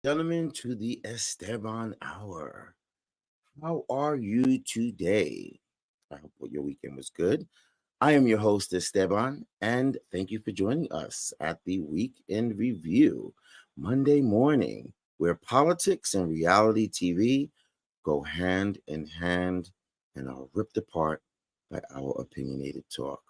Gentlemen, to the Esteban Hour. How are you today? I hope your weekend was good. I am your host, Esteban, and thank you for joining us at the Weekend Review, Monday morning, where politics and reality TV go hand in hand and are ripped apart by our opinionated talk.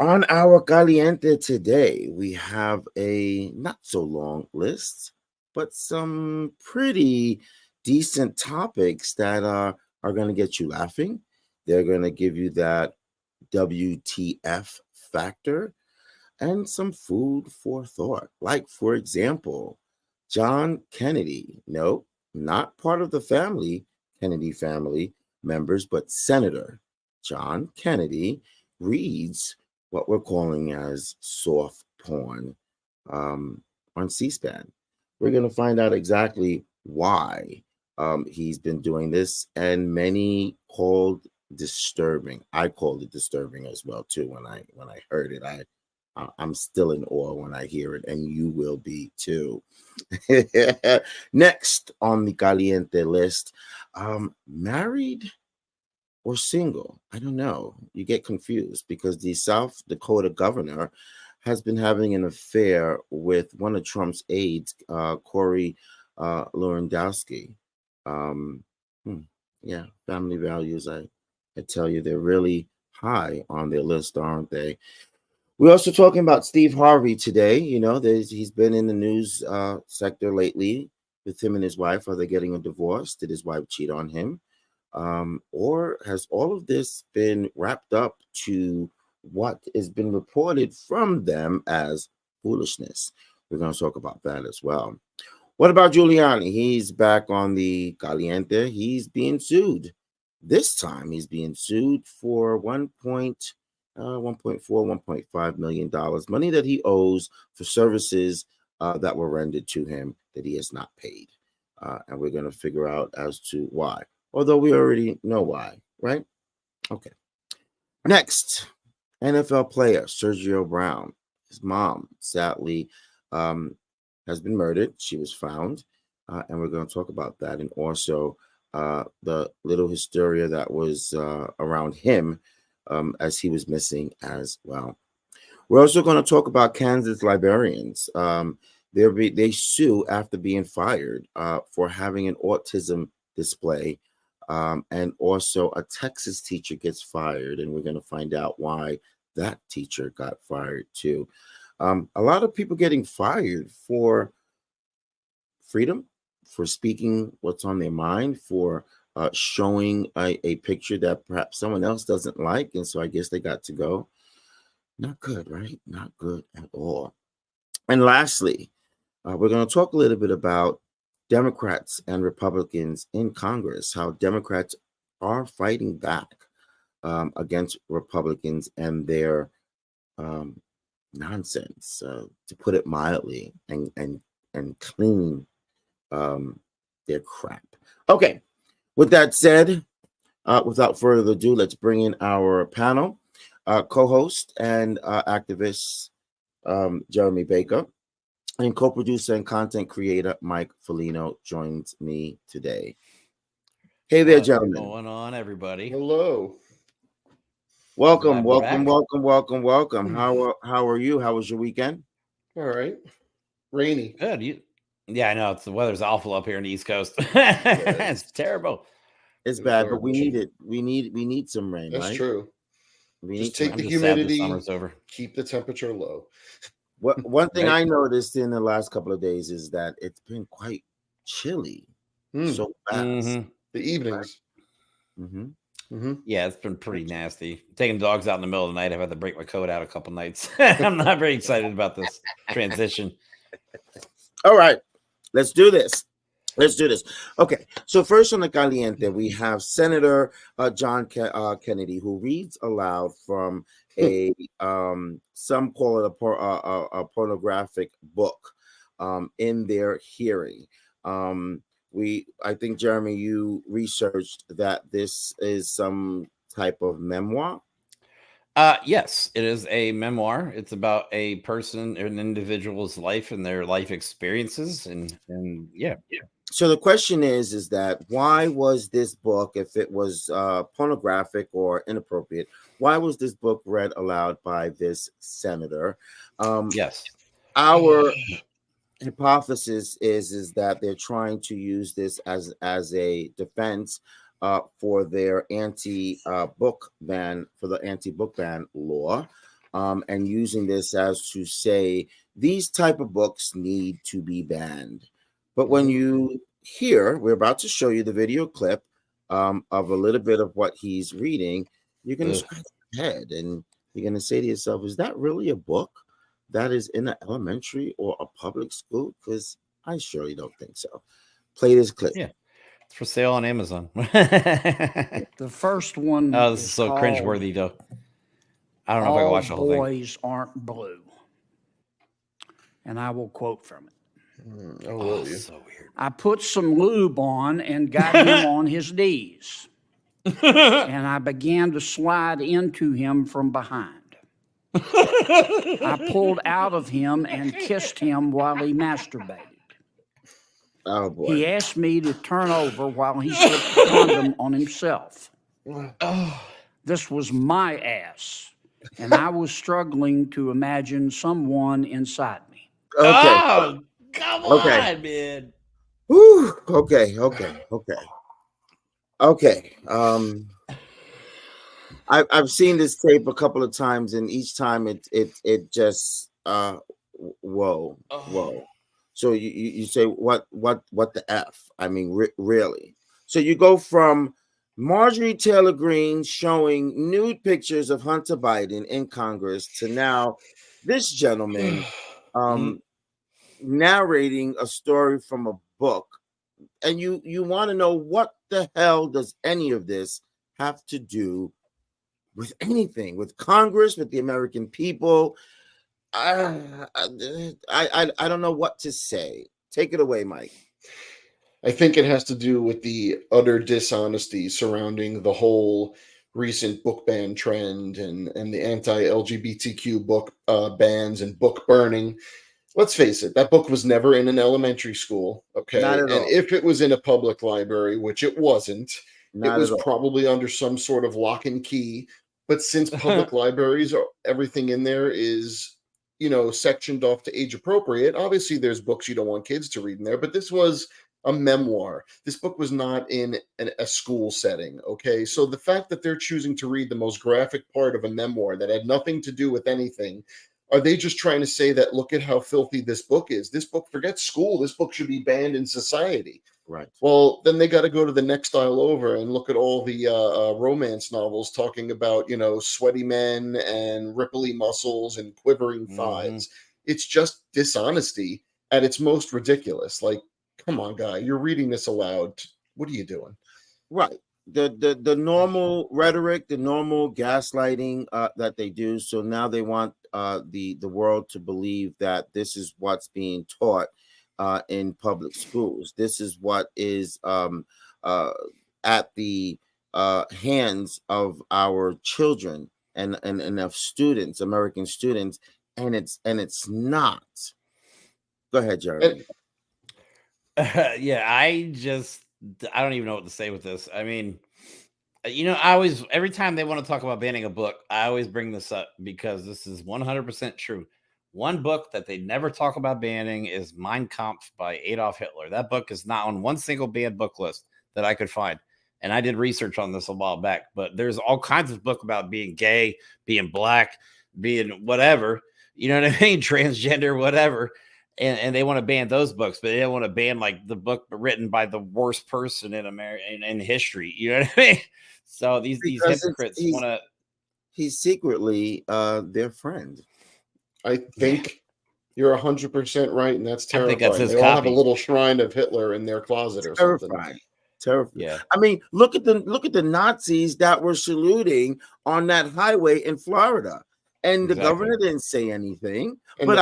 On our Caliente today, we have a not so long list, but some pretty decent topics that are going to get you laughing. They're going to give you that WTF factor and some food for thought. Like, for example, John Kennedy. No, not part of the Kennedy family members, but Senator John Kennedy reads what we're calling as soft porn on C-SPAN. We're going to find out exactly why he's been doing this, and many called disturbing. I called it disturbing as well too when I heard it. I'm still in awe when I hear it, and you will be too. Next on the Caliente list, married or single. I don't know. You get confused because the South Dakota governor has been having an affair with one of Trump's aides, Corey Lewindowski. Um, hmm, yeah, family values. I tell you, they're really high on their list, aren't they? We're also talking about Steve Harvey today. He's been in the news sector lately with him and his wife. Are they getting a divorce? Did his wife cheat on him? Or has all of this been wrapped up to what has been reported from them as foolishness? We're going to talk about that as well. What about Giuliani? He's back on the Caliente. He's being sued. This time he's being sued for 1.5 million dollars, money that he owes for services that were rendered to him that he has not paid. And we're going to figure out as to why. Although we already know why, right? Okay. Next, NFL player Sergio Brown. His mom, sadly, has been murdered. She was found, and we're going to talk about that, and also the little hysteria that was around him as he was missing as well. We're also going to talk about Kansas librarians. They sue after being fired for having an autism display. And also a Texas teacher gets fired, and we're going to find out why that teacher got fired too. A lot of people getting fired for freedom, for speaking what's on their mind, for showing a picture that perhaps someone else doesn't like, and so I guess they got to go. Not good, right? Not good at all. And lastly, we're going to talk a little bit about Democrats and Republicans in Congress, how Democrats are fighting back against Republicans and their nonsense, to put it mildly, and clean their crap. Okay, with that said, without further ado, let's bring in our panel, co-host and activist Jeremy Baker, and co-producer and content creator Mike Folino joins me today. Hey there, What's gentlemen. going on, everybody? Hello. Welcome, Glad we're welcome, back. welcome. How are you? How was your weekend? All right. Rainy. Good. Yeah, I know the weather's awful up here on the East Coast. It's terrible. It's It was bad, but we garbage. need it. We need some rain, That's right? true. We need Just some take I'm the rain. just sad the humidity, summer's over. keep the temperature low. One thing Right? I noticed in the last couple of days is that it's been quite chilly so fast. Mm-hmm. The evenings. Mm-hmm. Yeah, it's been pretty nasty. Taking dogs out in the middle of the night, I've had to break my coat out a couple nights. I'm not very excited about this transition. All right, let's do this. Let's do this. Okay, so first on the Caliente, we have Senator John Kennedy, who reads aloud from a some call it a pornographic book in their hearing. I think, Jeremy, you researched that this is some type of memoir. Yes, it is a memoir. It's about a person, an individual's life and their life experiences, and yeah. So the question is that why was this book, if it was pornographic or inappropriate, why was this book read aloud by this senator? Yes. Our hypothesis is that they're trying to use this as a defense for their anti-book ban, for the anti-book ban law, and using this as to say these type of books need to be banned. But when you hear, we're about to show you the video clip of a little bit of what he's reading, you're going to scratch your head and you're going to say to yourself, is that really a book that is in an elementary or a public school? Because I surely don't think so. Play this clip. Yeah. It's for sale on Amazon. The first one. Oh, this is so cringeworthy, though. I don't know if I can watch the whole thing. All boys aren't blue. And I will quote from it. Oh, So weird. I put some lube on and got him on his knees. And I began to slide into him from behind. I pulled out of him and kissed him while he masturbated. Oh boy. He asked me to turn over while he slipped the condom on himself. This was my ass, and I was struggling to imagine someone inside me. Okay. Oh, come Okay. on, man. Whew. Okay. I've seen this tape a couple of times, and each time it just whoa. So you say what the F? I mean, really? So you go from Marjorie Taylor Greene showing nude pictures of Hunter Biden in Congress to now this gentleman narrating a story from a book, and you want to know what the hell does any of this have to do with anything, with Congress, with the American people? I don't know what to say. Take it away, Mike. I think it has to do with the utter dishonesty surrounding the whole recent book ban trend and the anti-LGBTQ book bans and book burning. Let's face it, that book was never in an elementary school, okay? Not at And all. if it was in a public library, which it wasn't, Not it was at all. probably under some sort of lock and key. But since public libraries are everything in there is, sectioned off to age appropriate, obviously there's books you don't want kids to read in there, but this was a memoir. This book was not in a school setting, okay? So the fact that they're choosing to read the most graphic part of a memoir that had nothing to do with anything, are they just trying to say that, look at how filthy this book is? This book, forget school, this book should be banned in society. Right. Well, then they got to go to the next aisle over and look at all the romance novels talking about, sweaty men and ripply muscles and quivering thighs. It's just dishonesty at its most ridiculous. Like, come on, guy, you're reading this aloud. What are you doing? Right. The normal rhetoric, the normal gaslighting that they do. So now they want the world to believe that this is what's being taught in public schools. This is what is at the hands of our children and of students, American students, and it's not. Go ahead, Jeremy. Yeah, I don't even know what to say with this. I mean, I always, every time they want to talk about banning a book, I always bring this up because this is 100% true. One book that they never talk about banning is Mein Kampf by Adolf Hitler. That book is not on one single banned book list that I could find. And I did research on this a while back, but there's all kinds of book about being gay, being black, being whatever, you know what I mean? Transgender, whatever. And they want to ban those books, but they don't want to ban like the book written by the worst person in America in history. You know what I mean? So these hypocrites want to. He's secretly their friend. I think you're 100% right, and that's terrifying. I think that's his they all have copy. a little shrine of Hitler in their closet or something. Terrifying. Yeah. I mean, look at the Nazis that were saluting on that highway in Florida, and the governor didn't say anything. And but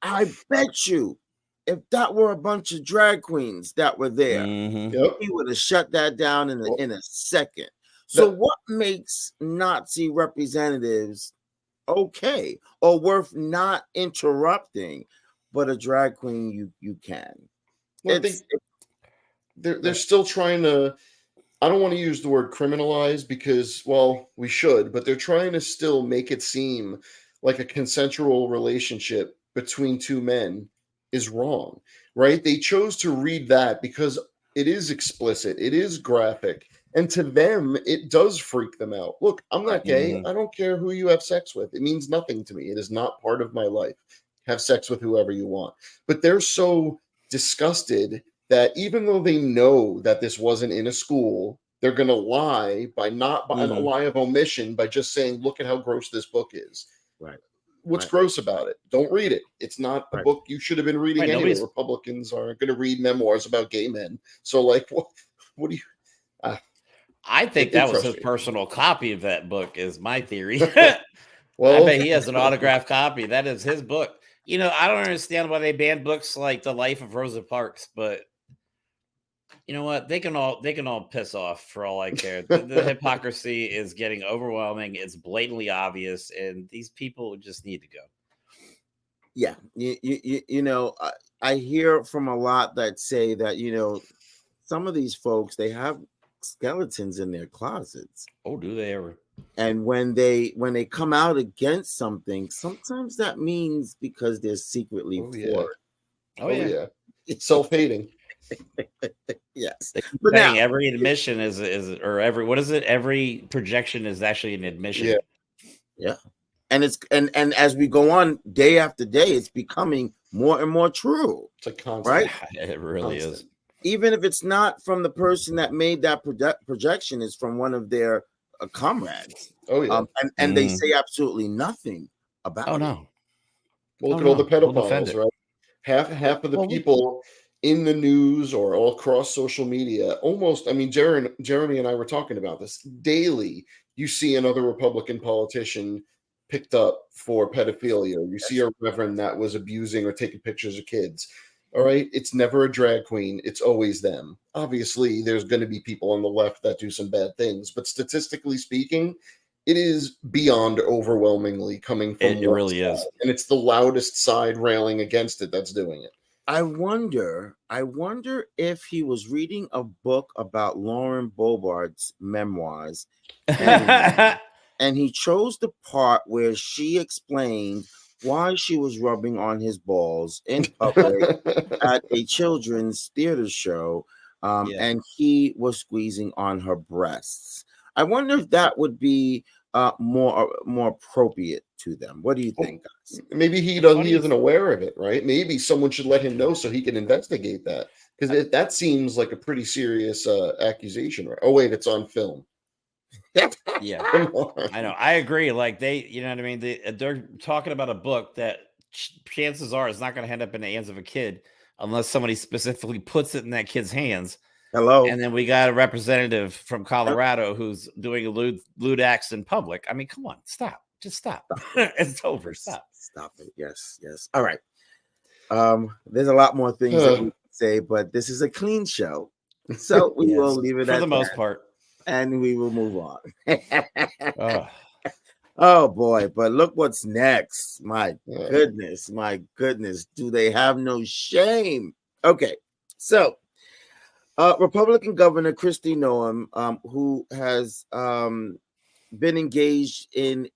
I bet you, if that were a bunch of drag queens that were there, he would have shut that down in a second. So what makes Nazi representatives okay or worth not interrupting, but a drag queen you can? Well, I think they're still trying to. I don't want to use the word criminalize because, well, we should, but they're trying to still make it seem like a consensual relationship between two men is wrong, right? They chose to read that because it is explicit, it is graphic, and to them, it does freak them out. Look, I'm not gay. I don't care who you have sex with. It means nothing to me. It is not part of my life. Have sex with whoever you want. But they're so disgusted that even though they know that this wasn't in a school, they're going to lie by not by a lie of omission by just saying, look at how gross this book is. Right. What's gross about it? Don't read it. It's not a book you should have been reading anyway. Republicans aren't going to read memoirs about gay men. So, like, what do you... I think that was his personal copy of that book, is my theory. Well, I bet he has an autographed copy. That is his book. You know, I don't understand why they banned books like The Life of Rosa Parks, but you know what? They can all piss off for all I care. The hypocrisy is getting overwhelming. It's blatantly obvious, and these people just need to go. Yeah, you know, I hear from a lot that say that, you know, some of these folks, they have skeletons in their closets. Oh, do they ever? And when they come out against something, sometimes that means because they're secretly for it. Oh yeah. It's self-hating. Yes, but now every admission is or every what is it? Every projection is actually an admission. Yeah. And it's and as we go on day after day, it's becoming more and more true. It's a constant, right? It really is. Even if it's not from the person that made that projection, it's from one of their comrades. Oh yeah, and they say absolutely nothing about. Oh no. Well, look at all the pedophiles, right? Half of the people in the news or all across social media, almost. I mean, Jeremy and I were talking about this daily. You see another Republican politician picked up for pedophilia. You see a reverend that was abusing or taking pictures of kids. All right. It's never a drag queen. It's always them. Obviously, there's going to be people on the left that do some bad things, but statistically speaking, it is beyond overwhelmingly coming from it really side. is. And it's the loudest side railing against it that's doing it. I wonder if he was reading a book about Lauren Boebert's memoirs and he chose the part where she explained why she was rubbing on his balls in public at a children's theater show, and he was squeezing on her breasts. I wonder if that would be more appropriate to them. What do you think, guys? Maybe he isn't aware of it, right? Maybe someone should let him know so he can investigate that, because that seems like a pretty serious accusation. Right? Oh wait, it's on film. Yeah, I know. I agree. Like you know what I mean? They're talking about a book that chances are is not going to end up in the hands of a kid unless somebody specifically puts it in that kid's hands. Hello. And then we got a representative from Colorado who's doing lewd acts in public. I mean, come on, stop. Just stop. It's over. Stop it. Yes. All right. There's a lot more things that we can say, but this is a clean show, so we will leave it for the most part. And we will move on. Oh boy, but look what's next. My goodness. Do they have no shame? Okay, so Republican Governor Kristi Noem, who has been engaged in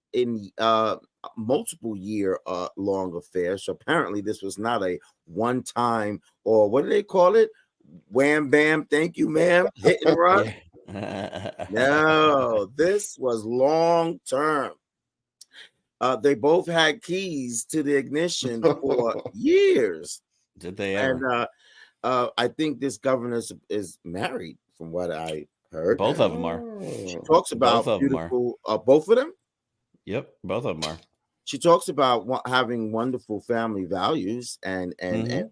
multiple year long affair. So apparently this was not a one time, or what do they call it? Wham bam, thank you, ma'am. Hit and run. No, this was long term. They both had keys to the ignition for years. Did they ever? And I think this governor is married, from what I heard. Both of them are. She talks about beautiful. Both of them. Yep, both of them are. She talks about having wonderful family values and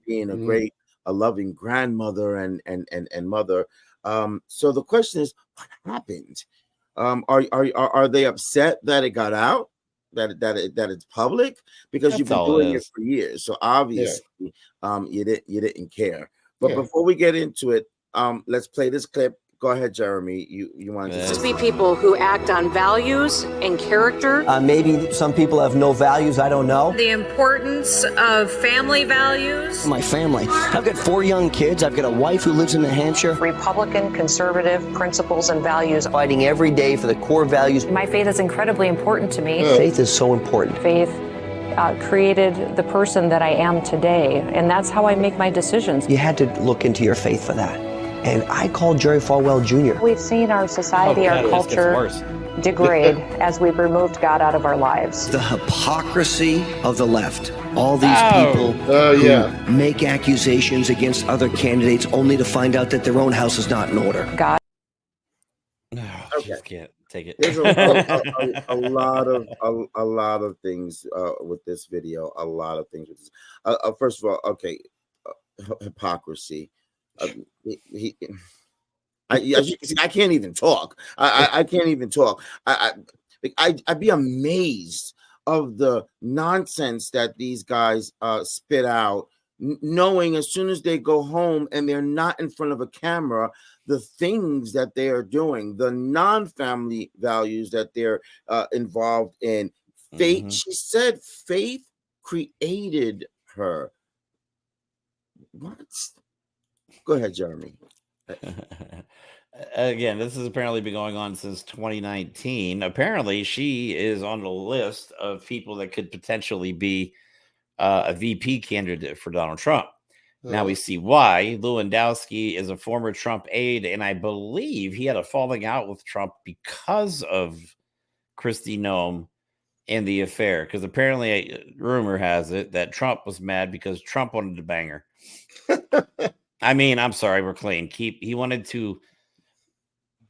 being a great, loving grandmother and mother. So the question is, what happened? Are they upset that it got out, that it's public? Because you've been doing it for years, so obviously you didn't care. But before we get into it, let's play this clip Go ahead, Jeremy. You wanted to Just say be people who act on values and character. Maybe some people have no values. I don't know. The importance of family values. My family. I've got 4 young kids. I've got a wife who lives in New Hampshire. Republican, conservative principles and values. Fighting every day for the core values. My faith is incredibly important to me. Faith is so important. Faith created the person that I am today, and that's how I make my decisions. You had to look into your faith for that. And I called Jerry Falwell Jr. We've seen our society, our culture degrade as we've removed God out of our lives. The hypocrisy of the left. All these people who make accusations against other candidates only to find out that their own house is not in order. God. Just can't take it. There's a lot of things with this video. A lot of things with this. First of all, okay, hypocrisy. As you can see, I can't even talk. I can't even talk. I'd be amazed of the nonsense that these guys spit out, knowing as soon as they go home and they're not in front of a camera, the things that they are doing, the non-family values that they're involved in. Faith, she said, faith created her. What? Go ahead, Jeremy. Again, this has apparently been going on since 2019. Apparently, she is on the list of people that could potentially be a VP candidate for Donald Trump. Now we see why. Lewindowsky is a former Trump aide, and I believe he had a falling out with Trump because of Kristi Noem and the affair. Because apparently, rumor has it that Trump was mad because Trump wanted to bang her. I mean, I'm sorry, we're clean. He wanted to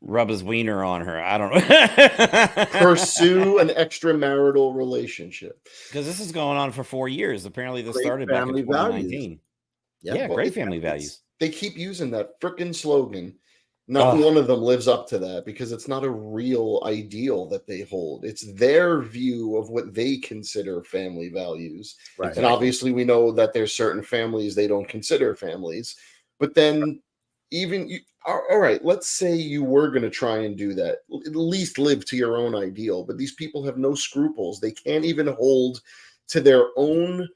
rub his wiener on her. I don't know. Pursue an extramarital relationship. Because this is going on for 4 years. Apparently, this Great started back in family 2019. values. Yeah, Well, great family values. They keep using that frickin' slogan. Not one of them lives up to that because it's not a real ideal that they hold. It's their view of what they consider family values. Right. And obviously we know that there's certain families they don't consider families. But then all right, let's say you were going to try and do that. At least live to your own ideal. But these people have no scruples. They can't even hold to their own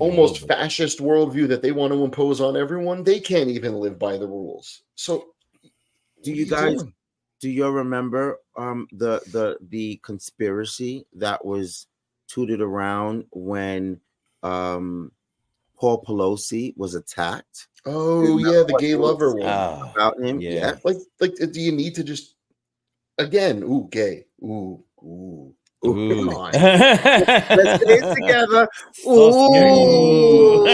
almost fascist worldview that they want to impose on everyone. They can't even live by the rules. So do you remember the conspiracy that was tooted around when Paul Pelosi was attacked? Oh yeah, the gay lover one about him. Yeah. Like do you need to just again, gay. Ooh. Come on. Let's say it together. Ooh.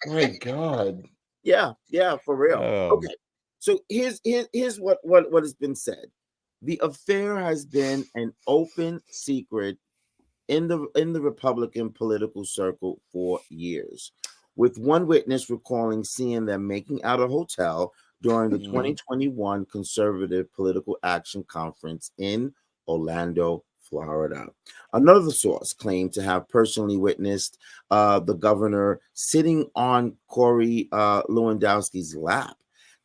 My God. Yeah, for real. Okay. So here's what has been said. The affair has been an open secret in the Republican political circle for years, with one witness recalling seeing them making out a hotel during the 2021 Conservative Political Action Conference in Orlando, Florida. Another source claimed to have personally witnessed the governor sitting on Corey Lewandowski's lap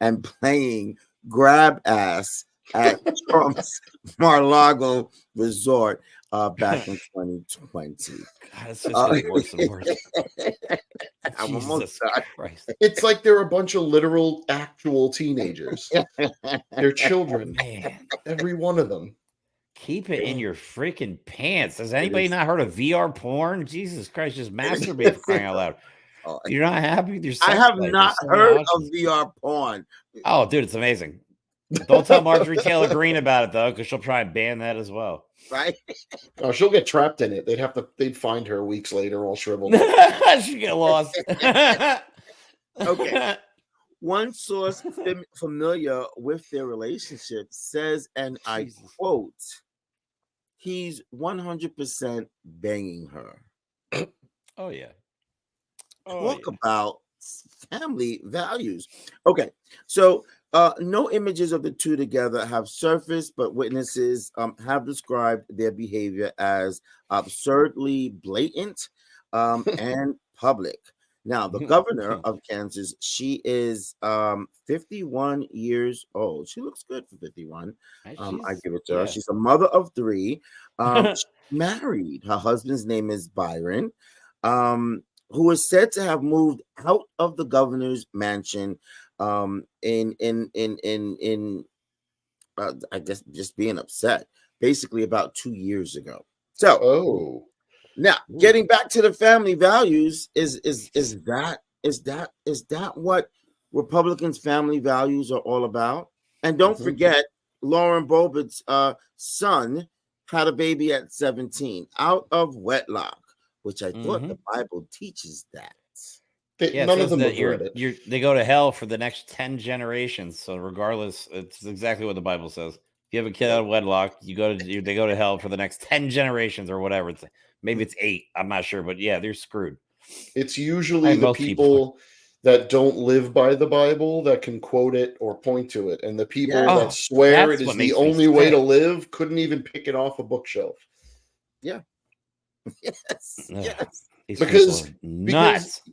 and playing grab ass at Trump's Mar-a-Lago resort back in 2020. God, it's just getting worse and worse. I'm almost done. It's like they're a bunch of literal, actual teenagers. They're children. Man. Every one of them. Keep it in your freaking pants. Has anybody not heard of VR porn? Jesus Christ, just masturbate for crying out loud. You're not happy with your sex I have life. not heard of VR porn. Oh, dude, it's amazing. Don't tell Marjorie Taylor Greene about it though, because she'll try and ban that as well. Right? Oh, she'll get trapped in it. They'd find her weeks later all shriveled. She'd get lost. Okay. One source familiar with their relationship says, and I quote, he's 100% banging her. Oh, yeah. Talk about family values. Okay, so no images of the two together have surfaced, but witnesses have described their behavior as absurdly blatant and public. Now, the governor of Kansas, she is 51 years old. She looks good for 51. I give it to her. She's a mother of 3. She's married. Her husband's name is Byron, who is said to have moved out of the governor's mansion in I guess just being upset, basically about 2 years ago. So, now getting back to the family values, is that what Republicans' family values are all about? And don't forget, Lauren Boebert's son had a baby at 17 out of wedlock, which I thought the Bible teaches that. None of them have read it. They go to hell for the next 10 generations. So regardless, it's exactly what the Bible says. If you have a kid out of wedlock, they go to hell for the next 10 generations or whatever. Maybe it's 8. I'm not sure, but yeah, they're screwed. It's usually the people that don't live by the Bible that can quote it or point to it, and the people that swear it is the only way to live couldn't even pick it off a bookshelf. Yeah. Yes. Because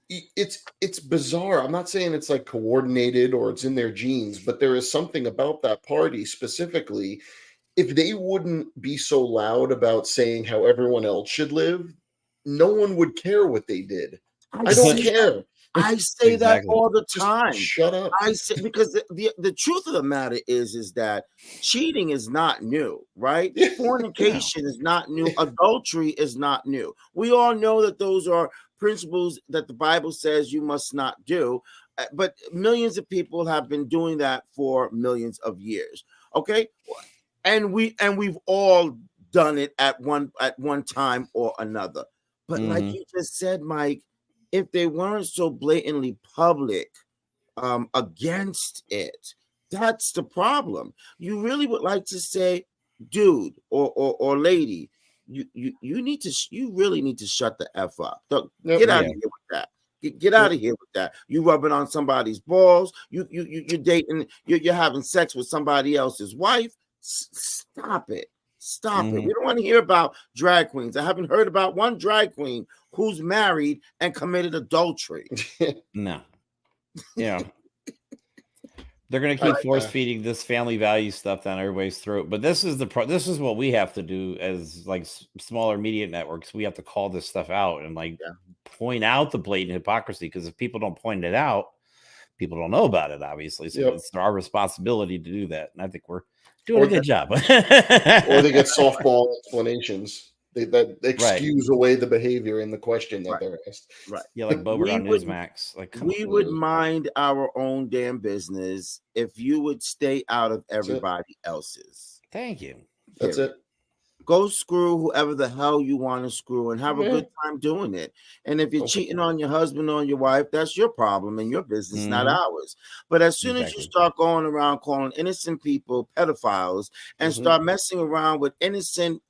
it's bizarre. I'm not saying it's like coordinated or it's in their genes, but there is something about that party specifically. If they wouldn't be so loud about saying how everyone else should live, no one would care what they did. I don't care. I say that all the time. Just shut up. I say, because the truth of the matter is that cheating is not new, right? Fornication is not new. Adultery is not new. We all know that those are principles that the Bible says you must not do, but millions of people have been doing that for millions of years. Okay, and we've all done it at one time or another. But like you just said, Mike, if they weren't so blatantly public against it, that's the problem. You really would like to say, dude or lady, you really need to shut the F up. Get out of here with that. Get out of here with that. You rubbing on somebody's balls. You're dating. You're having sex with somebody else's wife. Stop it. Stop it. We don't want to hear about drag queens. I haven't heard about one drag queen who's married and committed adultery. No. Yeah. They're going to keep force feeding this family value stuff down everybody's throat. But this is this is what we have to do as like smaller media networks. We have to call this stuff out and point out the blatant hypocrisy, because if people don't point it out, people don't know about it, obviously. So it's our responsibility to do that. And I think we're doing a good job. Or they get softball explanations that excuse away the behavior in the question that they're asked. Right. Yeah, like Bobert on Newsmax. Like, we would mind our own damn business if you would stay out of everybody else's. Thank you. That's it. Go screw whoever the hell you want to screw and have a good time doing it. And if you're cheating on your husband or your wife, that's your problem and your business, not ours. But as soon as you start going around calling innocent people pedophiles and start messing around with innocent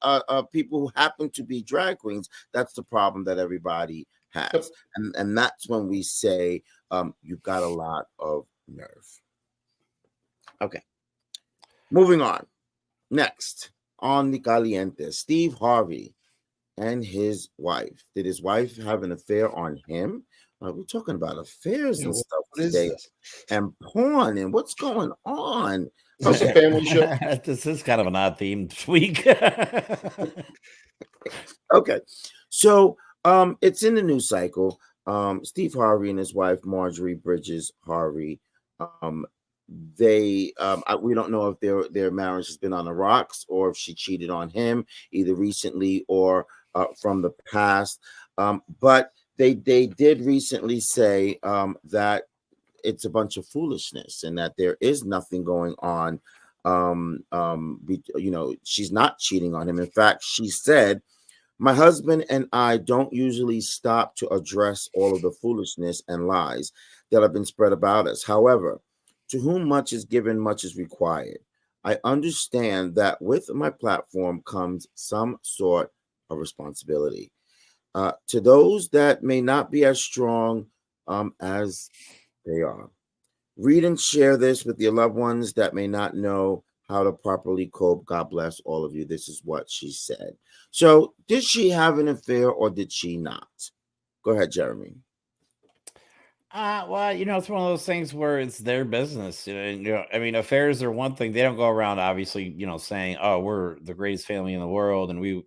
people who happen to be drag queens, that's the problem that everybody has. And that's when we say you've got a lot of nerve. Okay. Moving on. Next. On the Caliente, Steve Harvey and his wife. Did his wife have an affair on him? We're talking about affairs and stuff today, and porn, and what's going on? It's a family show. This is kind of an odd theme this week. Okay, so it's in the news cycle. Steve Harvey and his wife Marjorie Bridges Harvey. We don't know if their marriage has been on the rocks or if she cheated on him either recently or from the past. But they did recently say that it's a bunch of foolishness and that there is nothing going on. She's not cheating on him. In fact, she said, "My husband and I don't usually stop to address all of the foolishness and lies that have been spread about us. However, to whom much is given, much is required. I understand that with my platform comes some sort of responsibility. To those that may not be as strong as they are, read and share this with your loved ones that may not know how to properly cope. God bless all of you." This is what she said. So did she have an affair or did she not? Go ahead, Jeremy. Well, it's one of those things where it's their business. I mean, affairs are one thing. They don't go around, obviously, saying, "Oh, we're the greatest family in the world, and we're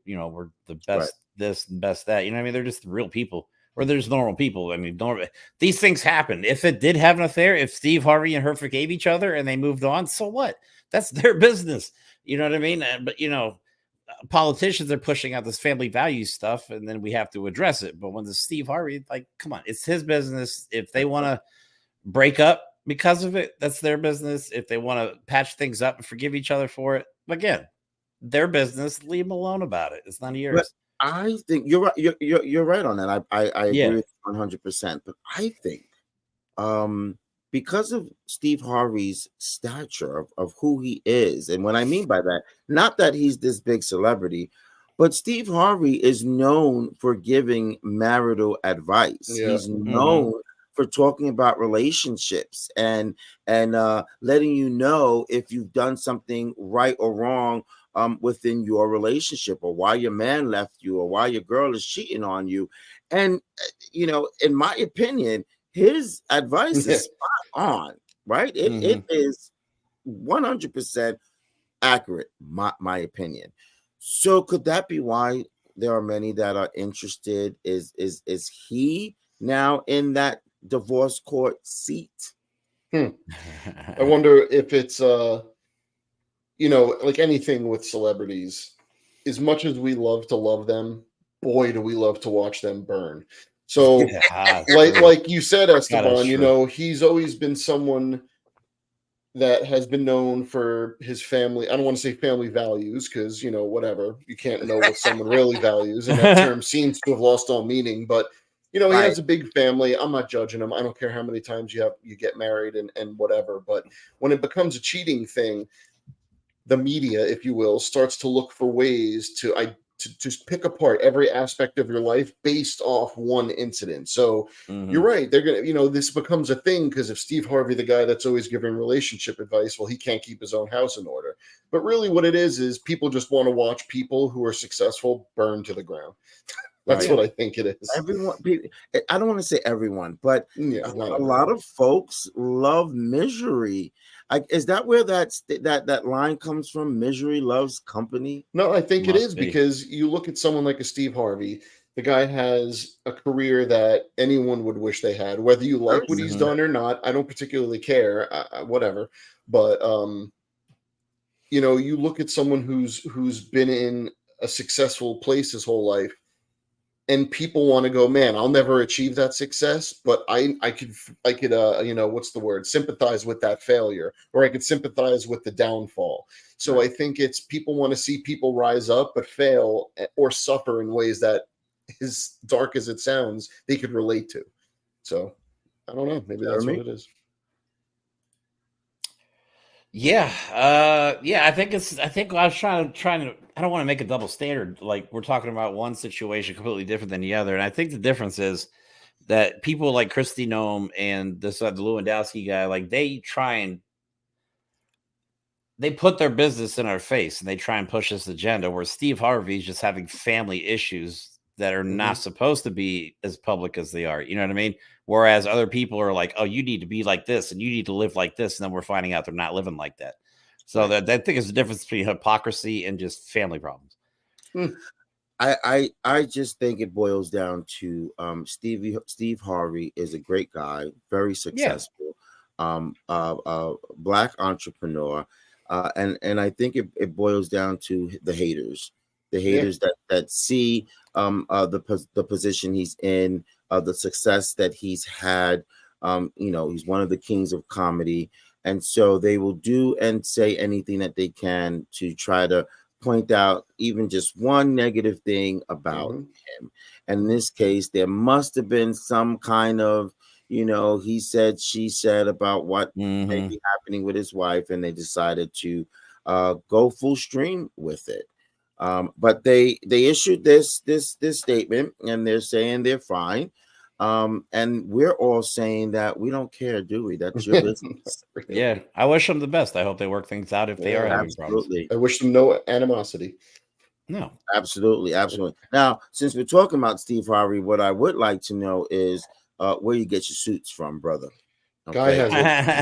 the best this and best that." I mean, they're just real people, or they're just normal people. I mean, these things happen. If it did have an affair, if Steve Harvey and her forgave each other and they moved on, so what? That's their business. You know what I mean? But politicians are pushing out this family values stuff, and then we have to address it. But when the Steve Harvey, like, come on, it's his business. If they want to break up because of it, that's their business. If they want to patch things up and forgive each other for it, again, their business. Leave them alone about it. It's none of yours. But I think you're right. You're right on that. I agree with 100%. But I think, because of Steve Harvey's stature of who he is, and what I mean by that, not that he's this big celebrity, but Steve Harvey is known for giving marital advice. He's known for talking about relationships and letting you know if you've done something right or wrong within your relationship, or why your man left you, or why your girl is cheating on you. And in my opinion, his advice is spot on, right? It is 100% accurate, my opinion. So could that be why there are many that are interested? Is he now in that divorce court seat? I wonder if it's like anything with celebrities, as much as we love to love them, boy, do we love to watch them burn. So, like you said, Esteban, he's always been someone that has been known for his family. I don't want to say family values, because, whatever. You can't know what someone really values, and that term seems to have lost all meaning. But, he has a big family. I'm not judging him. I don't care how many times you get married and whatever. But when it becomes a cheating thing, the media, if you will, starts to look for ways to just pick apart every aspect of your life based off one incident. So you're right. They're going to, this becomes a thing because if Steve Harvey, the guy that's always giving relationship advice, well, he can't keep his own house in order. But really what it is people just want to watch people who are successful burn to the ground. That's what I think it is. Everyone, I don't want to say everyone, but a lot of folks love misery. Is that where that line comes from? Misery loves company? No, I think it is, because you look at someone like a Steve Harvey. The guy has a career that anyone would wish they had, whether you like what he's done or not. I don't particularly care, whatever. But you look at someone who's been in a successful place his whole life, and people want to go, man, I'll never achieve that success, but I could what's the word? Sympathize with that failure, or I could sympathize with the downfall. So I think it's people want to see people rise up, but fail or suffer in ways that, as dark as it sounds, they could relate to. So I don't know. Maybe that's what it is. Yeah. I think I was trying to, I don't want to make a double standard. Like, we're talking about one situation completely different than the other. And I think the difference is that people like Kristi Noem and the Lewindowsky guy, like, they put their business in our face and they try and push this agenda, where Steve Harvey is just having family issues that are not supposed to be as public as they are. You know what I mean? Whereas other people are like, oh, you need to be like this and you need to live like this. And then we're finding out they're not living like that. So that I think is the difference between hypocrisy and just family problems. I just think it boils down to Steve Harvey is a great guy, very successful, Black entrepreneur. And I think it boils down to the haters that see the position he's in, the success that he's had. He's one of the kings of comedy. And so they will do and say anything that they can to try to point out even just one negative thing about him. And in this case, there must have been some kind of, he said, she said about what may be happening with his wife, and they decided to go full stream with it. But they issued this statement, and they're saying they're fine. And we're all saying that we don't care, do we? That's your business. Yeah, I wish them the best. I hope they work things out if they are having problems. I wish them no animosity. No, absolutely. Now, since we're talking about Steve Harvey, what I would like to know is, where you get your suits from, brother. Guy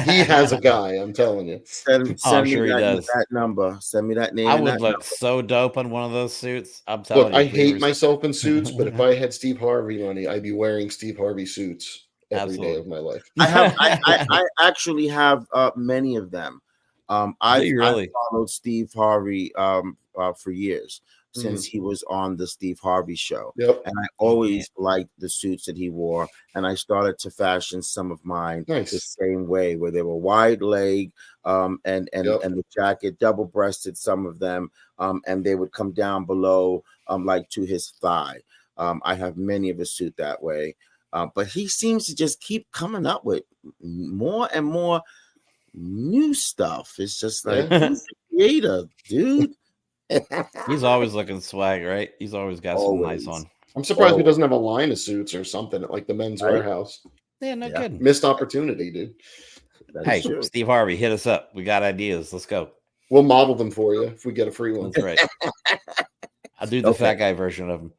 he has a guy. I'm telling you. Send I'm me sure he does. that number. Send me that name. I and would that look number. so dope on one of those suits. I'm telling Look, you. I hate myself in suits, but if I had Steve Harvey money, I'd be wearing Steve Harvey suits every day of my life. I actually have many of them. I've followed Steve Harvey for years, since he was on the Steve Harvey show. Yep. And I always liked the suits that he wore. And I started to fashion some of mine the same way, where they were wide leg and the jacket, double breasted, some of them, and they would come down below like to his thigh. I have many of his suit that way. But he seems to just keep coming up with more and more new stuff. It's just like, he's a creator, dude. He's always looking swag, right? He's always got some nice on. I'm surprised he doesn't have a line of suits or something at like the Men's Warehouse. Yeah, no kidding. Missed opportunity, dude. Hey, Steve Harvey, hit us up. We got ideas. Let's go. We'll model them for you if we get a free one. That's right. I'll do the fat guy version of him.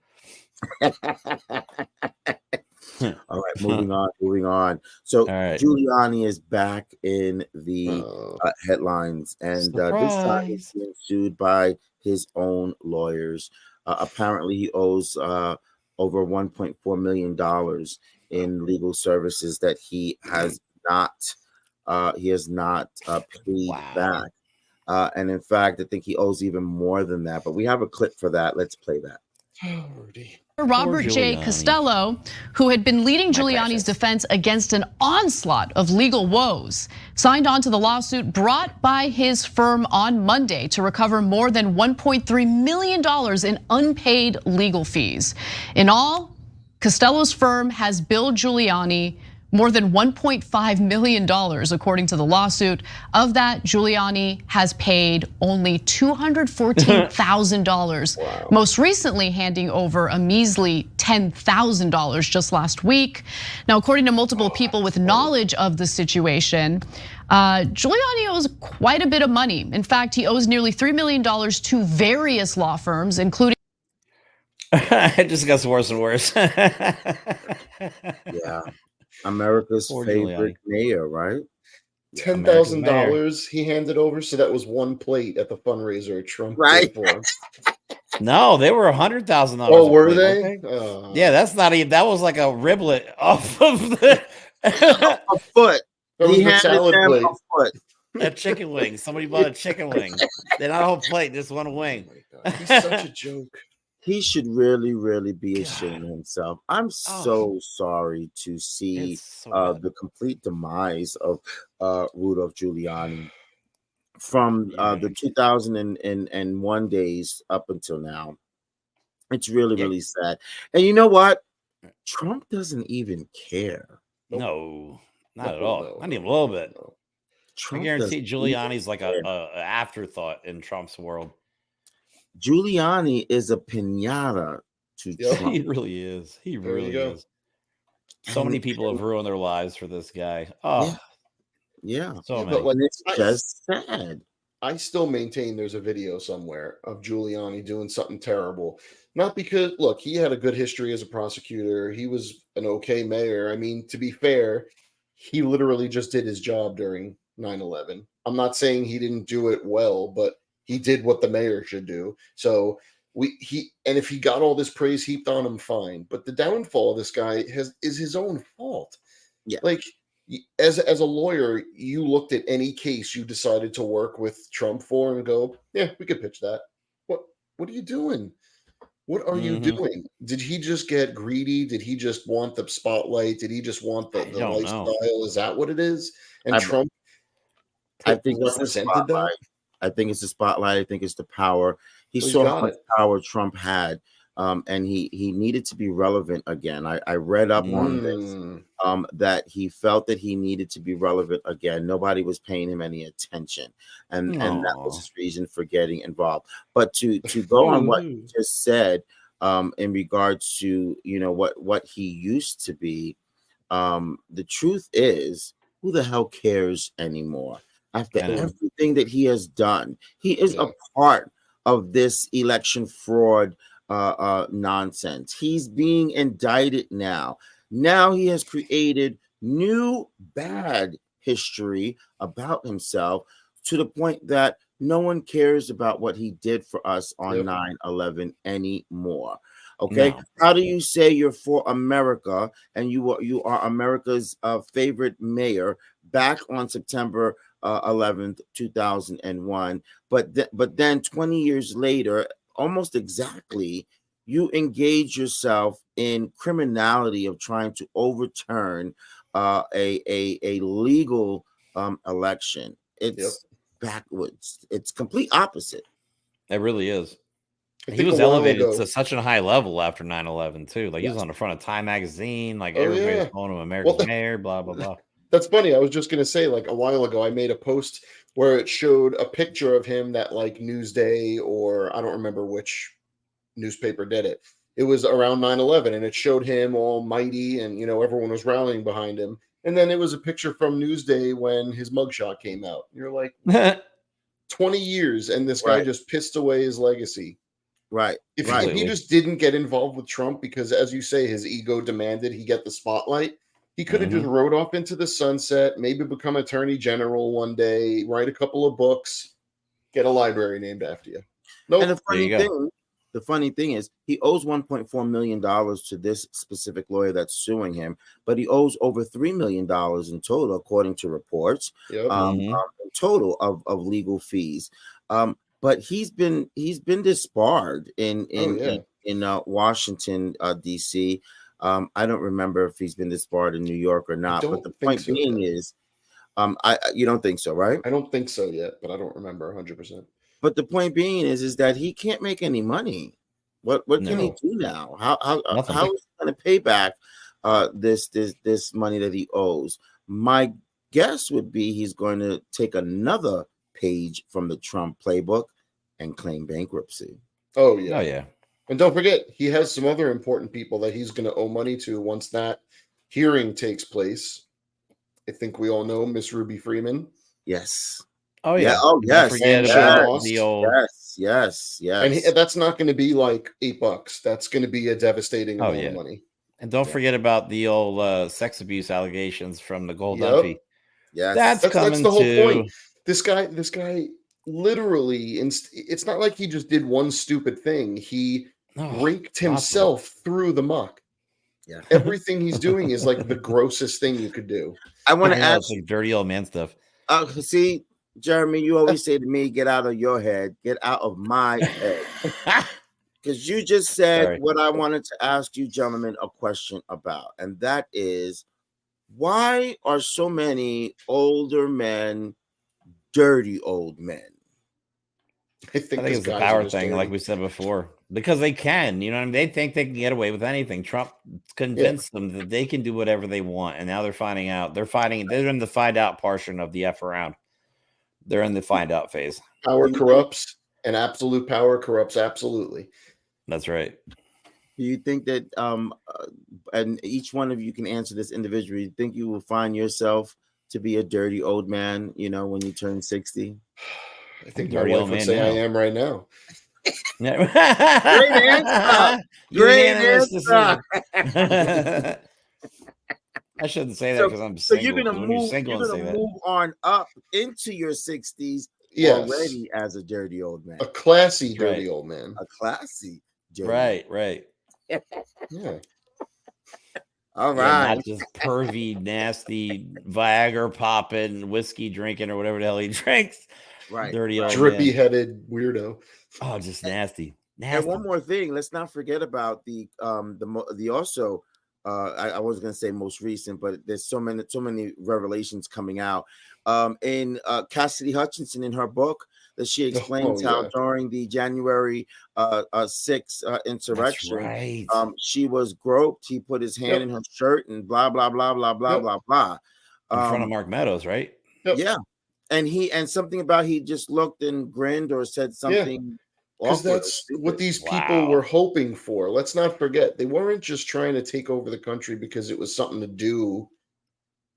All right, moving on. So Giuliani is back in the headlines, and this time he's being sued by his own lawyers. Apparently, he owes over $1.4 million in legal services that he has not paid back. And in fact, I think he owes even more than that. But we have a clip for that. Let's play that. Robert J. Costello, who had been leading Giuliani's defense against an onslaught of legal woes, signed on to the lawsuit brought by his firm on Monday to recover more than $1.3 million in unpaid legal fees. In all, Costello's firm has billed Giuliani more than $1.5 million, according to the lawsuit. Of that, Giuliani has paid only $214,000, most recently handing over a measly $10,000 just last week. Now, according to multiple people with knowledge of the situation, Giuliani owes quite a bit of money. In fact, he owes nearly $3 million to various law firms, including it just gets worse and worse. Yeah. America's favorite mayor, right? $10,000 he handed over, so that was one plate at the fundraiser Trump right did for him. No, they were $100,000. Oh, were they? Yeah, that's not even. That was like a riblet off of the a foot. He handed them a foot. A chicken wing. Somebody bought a chicken wing. They're not a whole plate, just one wing. Oh he's such a joke. He should really, really be ashamed of himself. I'm so sorry to see the complete demise of Rudolph Giuliani from the 2001 days up until now. It's really, really sad. And you know what? Trump doesn't even care. No, not at all. Not even a little bit. Trump I guarantee Giuliani's like a afterthought in Trump's world. Giuliani is a piñata to Trump. He really is. He really is. So many people have ruined their lives for this guy. Oh, yeah. So many. But it's just sad. I still maintain there's a video somewhere of Giuliani doing something terrible. Not because, look, he had a good history as a prosecutor. He was an okay mayor. I mean, to be fair, he literally just did his job during 9/11. I'm not saying he didn't do it well, but he did what the mayor should do. So and if he got all this praise heaped on him, fine. But the downfall of this guy is his own fault. Yeah. Like as a lawyer, you looked at any case you decided to work with Trump for and go, yeah, we could pitch that. What are you doing? What are you doing? Did he just get greedy? Did he just want the spotlight? Did he just want the lifestyle? Is that what it is? And Trump, I think represented that. I think it's the spotlight. I think it's the power. He saw how much power Trump had, and he needed to be relevant again. I read up on this, that he felt that he needed to be relevant again. Nobody was paying him any attention, and that was his reason for getting involved. But to go on what you just said, in regards to what he used to be, the truth is, who the hell cares anymore? After everything that he has done, he is a part of this election fraud nonsense. He's being indicted now. Now he has created new bad history about himself to the point that no one cares about what he did for us on 9/11 anymore. Okay, No. how do you say you're for America and you are America's favorite mayor back on September 11th, 2001, but then 20 years later, almost exactly, you engage yourself in criminality of trying to overturn a legal election. It's backwards. It's complete opposite. It really is. I He think was a while elevated ago- to such a high level after 9/11 too. Like he was on the front of Time magazine. Like everybody was calling him America's mayor. Blah blah blah. That's funny. I was just gonna say, like a while ago, I made a post where it showed a picture of him that like Newsday or I don't remember which newspaper did it. It was around 9/11, and it showed him all mighty, and everyone was rallying behind him. And then it was a picture from Newsday when his mugshot came out. You're like, 20 years, and this guy just pissed away his legacy. Right. If he just didn't get involved with Trump because, as you say, his ego demanded he get the spotlight, he could have just rode off into the sunset, maybe become attorney general one day, write a couple of books, get a library named after you. No, And the funny thing is, he owes $1.4 million to this specific lawyer that's suing him, but he owes over $3 million in total, according to reports, in total of legal fees. But he's been disbarred in Washington, D.C. I don't remember if he's been disbarred in New York or not. But the point being is, you don't think so, right? I don't think so yet, but I don't remember 100%. But the point being is that he can't make any money. What can he do now? How is he going to pay back this money that he owes? My guess would be he's going to take another page from the Trump playbook and claim bankruptcy. Oh yeah. And don't forget, he has some other important people that he's going to owe money to once that hearing takes place. I think we all know Miss Ruby Freeman. Yes. Oh yeah. Oh yes. Forget about the old. Yes. And that's not going to be like $8. That's going to be a devastating amount of money. And don't forget about the old sex abuse allegations from Nicole Dunphy. Yes, that's the whole point. This guy literally, it's not like he just did one stupid thing. He raked himself through the muck. Yeah. Everything he's doing is like the grossest thing you could do. I want to ask like dirty old man stuff. See, Jeremy, you always say to me, get out of your head, get out of my head. Because you just said what I wanted to ask you gentlemen a question about, and that is, why are so many older men dirty old men? I think it's the power thing, like we said before, because they can, you know what I mean? They think they can get away with anything. Trump convinced them that they can do whatever they want, and now they're finding out. They're in the find out portion of the F around. They're in the find out phase. Power corrupts, and absolute power corrupts absolutely. That's right. Do you think that and each one of you can answer this individually, you think you will find yourself to be a dirty old man, when you turn 60? I think my wife would say I am right now. Great answer. Great answer. I shouldn't say that because I'm single. So you're gonna move on up into your 60s already as a dirty old man. A classy dirty old man. A classy dirty. Right. Yeah. All right. Not just pervy, nasty, Viagra popping, whiskey drinking, or whatever the hell he drinks. Right. Dirty old drippy headed weirdo. Oh, just nasty. And one more thing, let's not forget about the also I was going to say most recent, but there's so many revelations coming out. In Cassidy Hutchinson, in her book, that she explains how during the January 6th insurrection, she was groped. He put his hand in her shirt and blah blah blah blah blah blah blah. In front of Mark Meadows, right? Yeah, and something about he just looked and grinned or said something. Because that's what these people were hoping for. Let's not forget, they weren't just trying to take over the country because it was something to do,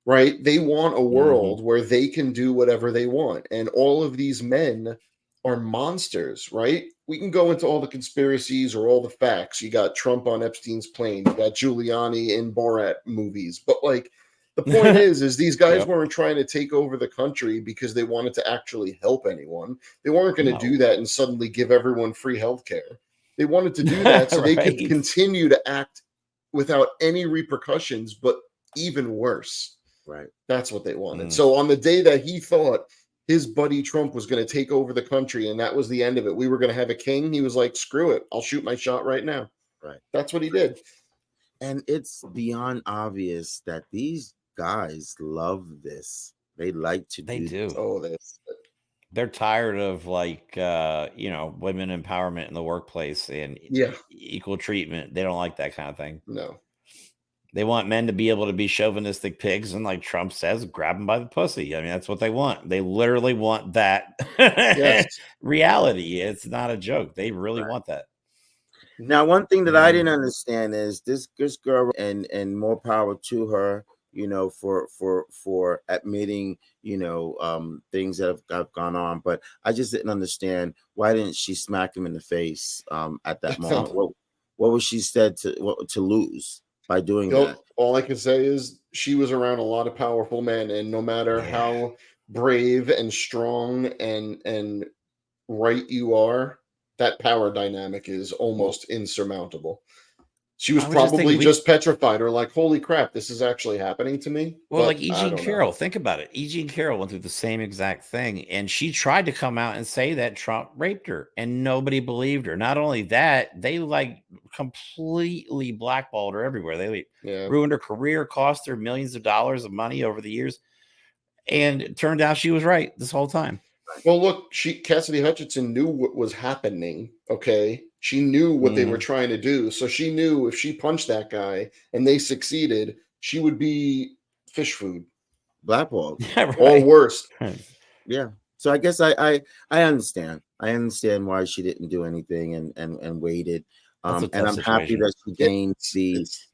right? They want a world where they can do whatever they want. And all of these men are monsters, right? We can go into all the conspiracies or all the facts. You got Trump on Epstein's plane, you got Giuliani in Borat movies, but like the point is these guys weren't trying to take over the country because they wanted to actually help anyone. They weren't going to do that and suddenly give everyone free healthcare. They wanted to do that so they could continue to act without any repercussions, but even worse. Right. That's what they wanted. So on the day that he thought his buddy Trump was going to take over the country and that was the end of it, we were going to have a king, he was like, screw it, I'll shoot my shot right now. Right. That's what he did. And it's beyond obvious that these guys love this. They like to They do do. this. Oh, they're tired of like women empowerment in the workplace and equal treatment. They don't like that kind of thing. No. They want men to be able to be chauvinistic pigs and, like Trump says, grab them by the pussy. I mean, that's what they want. They literally want that reality. It's not a joke. They really want that. Now, one thing that I didn't understand is this girl, and more power to her, for admitting, things that have gone on. But I just didn't understand, why didn't she smack him in the face at that moment? What was she said to lose by doing that? All I can say is she was around a lot of powerful men, and no matter how brave and strong and right you are, that power dynamic is almost insurmountable. She was probably just petrified, or like, holy crap, this is actually happening to me. Well, like E. Jean Carroll, think about it. E. Jean Carroll went through the same exact thing, and she tried to come out and say that Trump raped her, and nobody believed her. Not only that, they like completely blackballed her everywhere. They ruined her career, cost her millions of dollars of money over the years, and it turned out she was right this whole time. Well, look, Cassidy Hutchinson knew what was happening, okay? She knew what they were trying to do. So she knew if she punched that guy and they succeeded, she would be fish food. Blackballed. Or worse. Yeah. So I guess I understand. I understand why she didn't do anything and waited. And I'm happy that she gained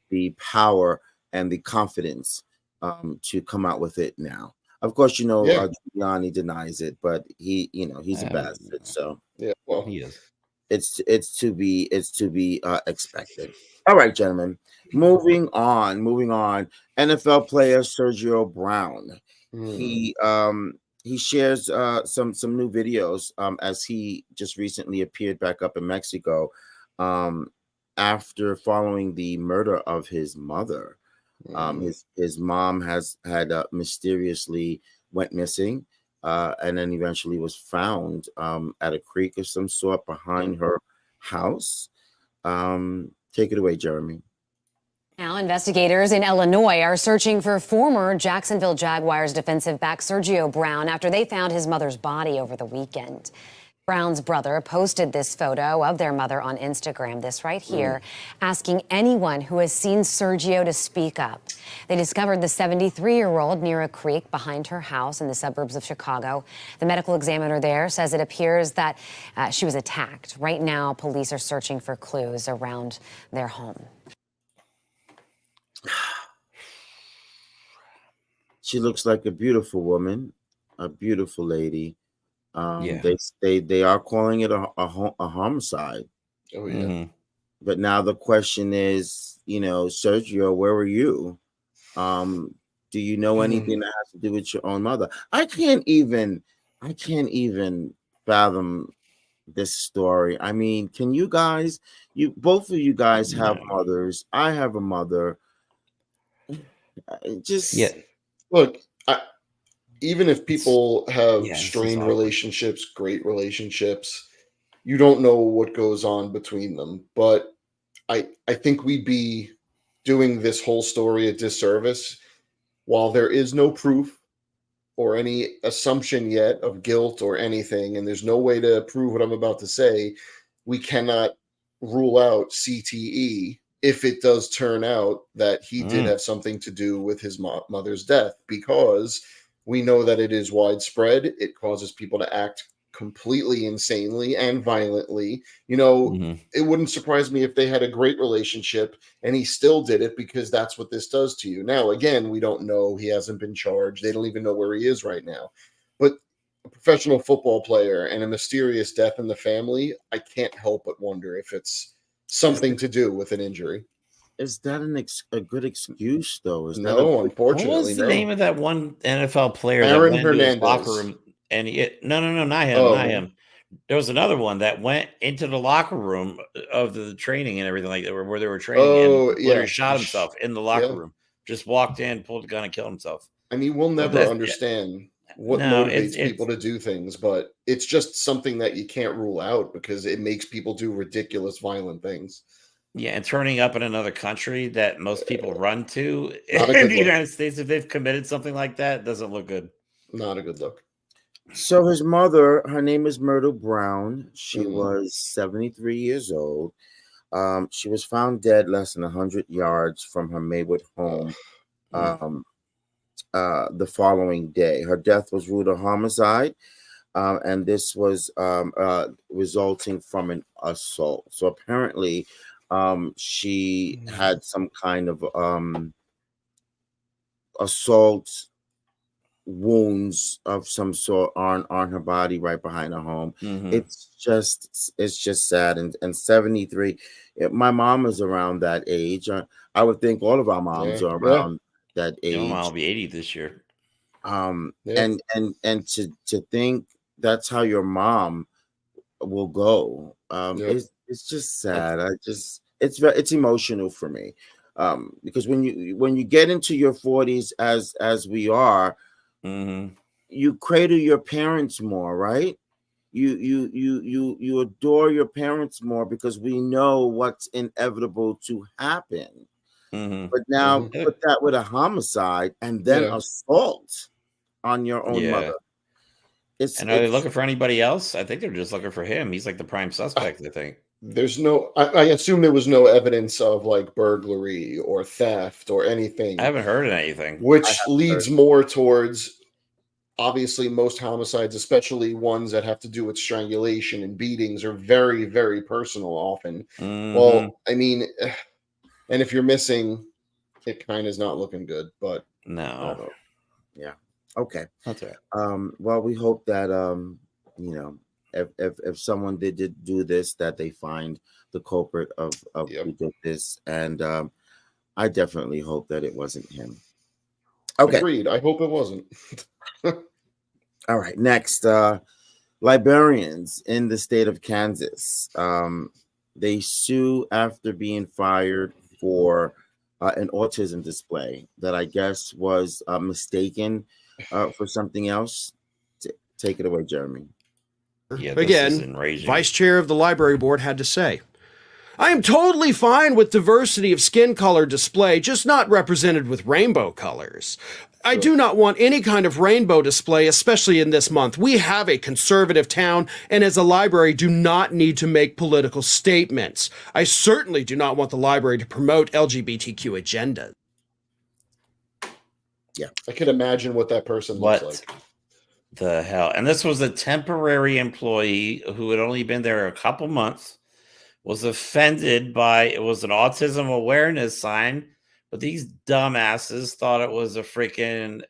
the power and the confidence to come out with it now. Of course, Giuliani denies it, but he's a bastard. So well, he is. It's to be expected. All right, gentlemen. Moving on. NFL player Segio Brown. He shares some new videos as he just recently appeared back up in Mexico after following the murder of his mother. His mom had mysteriously went missing, and then eventually was found at a creek of some sort behind her house. Take it away, Jeremy. Now, investigators in Illinois are searching for former Jacksonville Jaguars defensive back Segio Brown after they found his mother's body over the weekend. Brown's brother posted this photo of their mother on Instagram, this right here, asking anyone who has seen Segio to speak up. They discovered the 73-year-old near a creek behind her house in the suburbs of Chicago. The medical examiner there says it appears that she was attacked. Right now, police are searching for clues around their home. She looks like a beautiful woman, a beautiful lady. They are calling it a homicide. Oh yeah. But now the question is, Segio, where were you? Do you know anything that has to do with your own mother? I can't even fathom this story. I mean, can you guys? Both of you guys have mothers. I have a mother. Look, even if people have strained relationships, great relationships, you don't know what goes on between them. But I think we'd be doing this whole story a disservice. While there is no proof or any assumption yet of guilt or anything, and there's no way to prove what I'm about to say, we cannot rule out CTE if it does turn out that he did have something to do with his mother's death, because we know that it is widespread. It causes people to act completely insanely and violently. It wouldn't surprise me if they had a great relationship and he still did it, because that's what this does to you. Now, again, we don't know. He hasn't been charged. They don't even know where he is right now. But a professional football player and a mysterious death in the family, I can't help but wonder if it's something to do with an injury. Is that a good excuse, though? No, unfortunately, what was the name of that one NFL player Aaron that went into his locker Hernandez. room and not him, Oh. not him. There was another one that went into the locker room of the training and everything like that, where they were training, and literally shot himself in the locker room. Just walked in, pulled the gun, and killed himself. I mean, we'll never understand what motivates people to do things, but it's just something that you can't rule out because it makes people do ridiculous, violent things. Yeah, and turning up in another country that most people run to in the United States, if they've committed something like that, doesn't look good. Not a good look. So his mother, her name is Myrtle Brown. She was 73 years old. She was found dead less than 100 yards from her Maywood home the following day. Her death was ruled a homicide, and this was resulting from an assault. So apparently, she had some kind of assault wounds of some sort on her body right behind her home. It's just sad. And 73, my mom is around that age. I would think all of our moms are around that age. My mom will be 80 this year. And to think that's how your mom will go. It's just sad. It's emotional for me. Because when you get into your 40s as we are, you cradle your parents more, right? You adore your parents more because we know what's inevitable to happen. But now put that with a homicide and then assault on your own mother. And are they looking for anybody else? I think they're just looking for him. He's like the prime suspect, I think. There's no, I assume there was no evidence of like burglary or theft or anything. I haven't heard of anything. Which leads more towards, obviously, most homicides, especially ones that have to do with strangulation and beatings, are very, very personal often. Well, I mean, and if you're missing, it kind of is not looking good, but no. Yeah. Okay. That's right. Well, we hope that, if someone did do this, that they find the culprit of who did this. And I definitely hope that it wasn't him. Okay. Agreed. I hope it wasn't. All right. Next, librarians in the state of Kansas. They sue after being fired for an autism display that I guess was mistaken for something else. Take it away, Jeremy. Yeah, again, Vice Chair of the Library Board had to say, I am totally fine with diversity of skin color display, just not represented with rainbow colors. I do not want any kind of rainbow display, especially in this month. We have a conservative town, and as a library, do not need to make political statements. I certainly do not want the library to promote LGBTQ agenda. Yeah, I can imagine what that person looks like. The hell? And this was a temporary employee who had only been there a couple months, was offended by, it was an autism awareness sign, but these dumbasses thought it was a freaking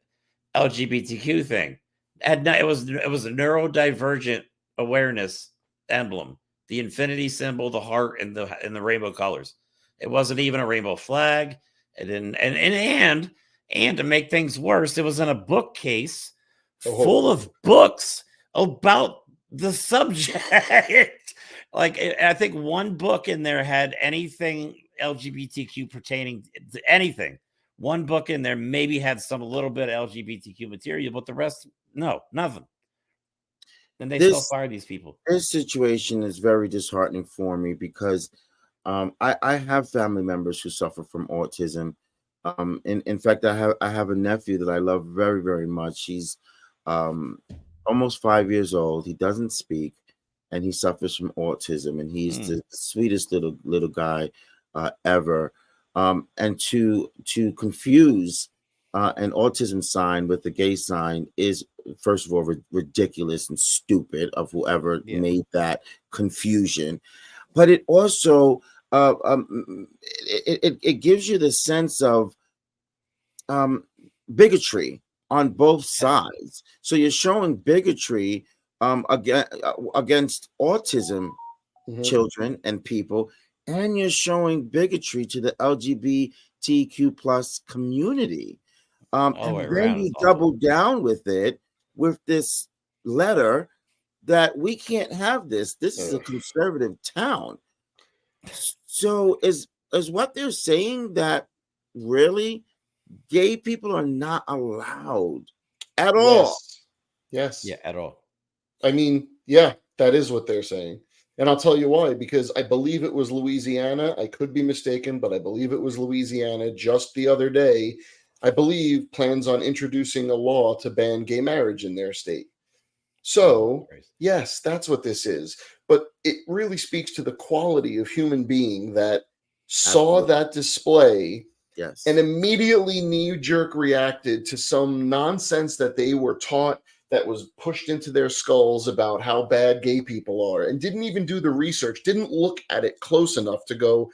LGBTQ thing. It was a neurodivergent awareness emblem, the infinity symbol, the heart, and the rainbow colors. It wasn't even a rainbow flag. It didn't, and to make things worse, it was in a bookcase full of books about the subject. Like, I think one book in there had anything LGBTQ pertaining to anything. One book in there maybe had some little bit of LGBTQ material, but the rest, no, nothing. And they still fire these people. This situation is very disheartening for me because I have family members who suffer from autism. In fact, I have a nephew that I love very, very much. He's almost 5 years old. He doesn't speak, and he suffers from autism. And he's the sweetest little guy ever. And to confuse an autism sign with the gay sign is, first of all, ridiculous and stupid of whoever made that confusion. But it also it gives you the sense of bigotry on both sides. So you're showing bigotry against autism children and people, and you're showing bigotry to the LGBTQ plus community. And then you double down with it with this letter that we can't have this. This is a conservative town. So is what they're saying that really gay people are not allowed at all? Yes. Yeah, at all. I mean, yeah, that is what they're saying. And I'll tell you why, because I believe it was Louisiana. I could be mistaken, but I believe it was Louisiana just the other day. I believe plans on introducing a law to ban gay marriage in their state. So, yes, that's what this is. But it really speaks to the quality of human being that saw that display and immediately knee-jerk reacted to some nonsense that they were taught that was pushed into their skulls about how bad gay people are, and didn't even do the research, didn't look at it close enough to go,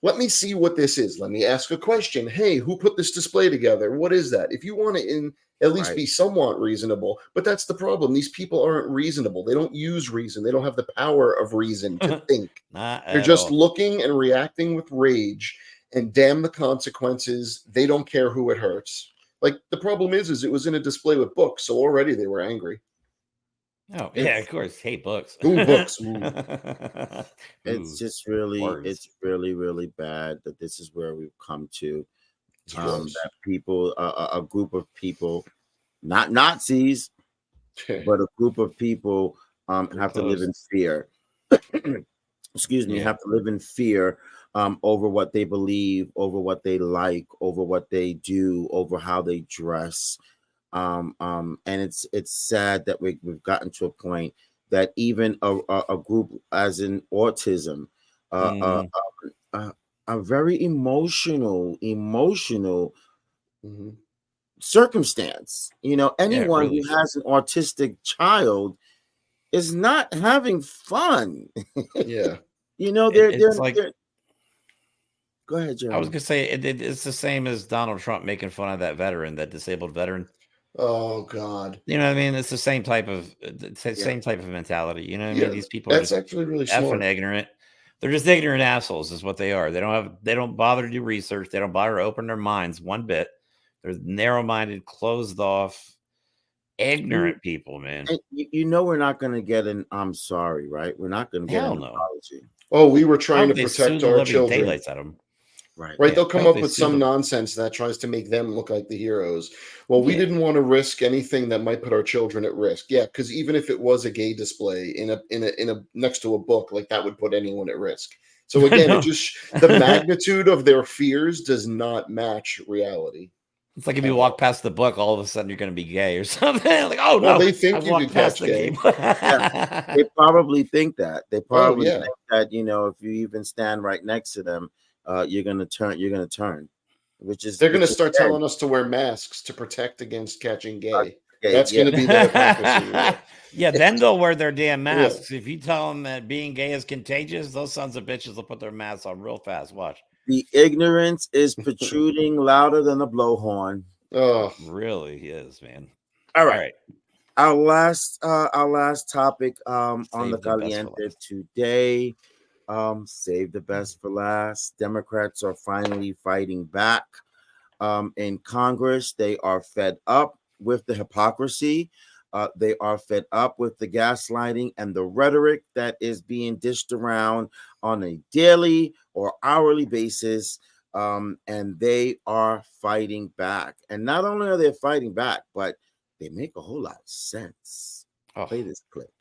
let me see what this is. Let me ask a question. Hey, who put this display together? What is that? If you want to at least be somewhat reasonable, but that's the problem. These people aren't reasonable. They don't use reason. They don't have the power of reason to think. They're just looking and reacting with rage, and damn the consequences. They don't care who it hurts. Like, the problem is it was in a display with books, so already they were angry. Oh, yeah, of course. Hate books. Ooh, books. It's just really, it's really, really bad that this is where we've come to. That people, a group of people, not Nazis, but a group of people have to live in fear. Excuse me, have to live in fear over what they believe, over what they like, over what they do, over how they dress. And it's sad that we've gotten to a point that even a group as in autism, a very emotional circumstance. You know, anyone who has an autistic child is not having fun. Yeah. You know, they're go ahead, Jeremy. I was gonna say it's the same as Donald Trump making fun of that veteran, that disabled veteran. Oh God! You know what I mean? It's the same type of mentality. You know what I mean? These people are that's actually really smart. effing ignorant. They're just ignorant assholes, is what they are. They don't bother to do research. They don't bother to open their minds one bit. They're narrow-minded, closed off, ignorant people, man. You know, we're not going to get an "I'm sorry," right? We're not going to get an apology. Oh, we were trying to protect our children. Daylights at them. Right. They'll come up with some nonsense that tries to make them look like the heroes. Well, we didn't want to risk anything that might put our children at risk. Yeah, because even if it was a gay display in a next to a book, like, that would put anyone at risk. So again, it just the magnitude of their fears does not match reality. It's like if you walk past the book, all of a sudden you're going to be gay or something. Like, oh no, they think you could catch gay. They probably think that. They probably think that, you know, if you even stand right next to them, you're gonna turn. Which is, they're gonna start telling us to wear masks to protect against catching gay. That's gonna be their hypocrisy. Yeah, then they'll wear their damn masks. If you tell them that being gay is contagious, those sons of bitches will put their masks on real fast. Watch. The ignorance is protruding louder than a blowhorn. Oh, really is, man. All right. Our last topic on the Caliente today. Save the best for last. Democrats are finally fighting back in Congress. They are fed up with the hypocrisy. They are fed up with the gaslighting and the rhetoric that is being dished around on a daily or hourly basis. And they are fighting back. And not only are they fighting back, but they make a whole lot of sense. Play this clip.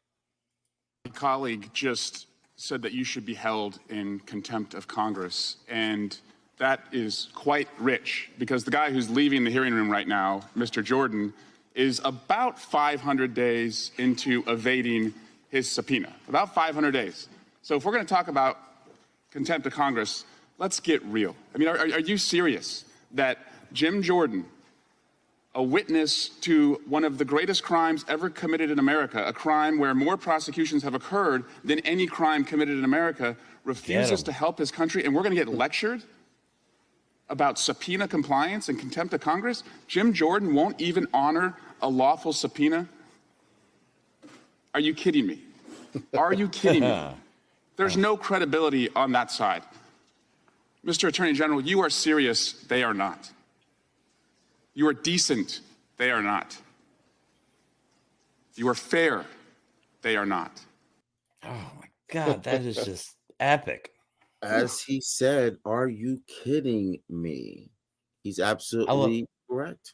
My colleague just said that you should be held in contempt of Congress. And that is quite rich, because the guy who's leaving the hearing room right now, Mr. Jordan, is about 500 days into evading his subpoena. About 500 days. So if we're going to talk about contempt of Congress, let's get real. I mean, are you serious that Jim Jordan, a witness to one of the greatest crimes ever committed in America, a crime where more prosecutions have occurred than any crime committed in America, refuses to help his country, and we're going to get lectured? about subpoena compliance and contempt of Congress? Jim Jordan won't even honor a lawful subpoena? Are you kidding me? Are you kidding me? There's no credibility on that side. Mr. Attorney General, you are serious. They are not. You are decent. They are not. You are fair. They are not. Oh my God, that is just epic. As he said, are you kidding me? He's absolutely correct.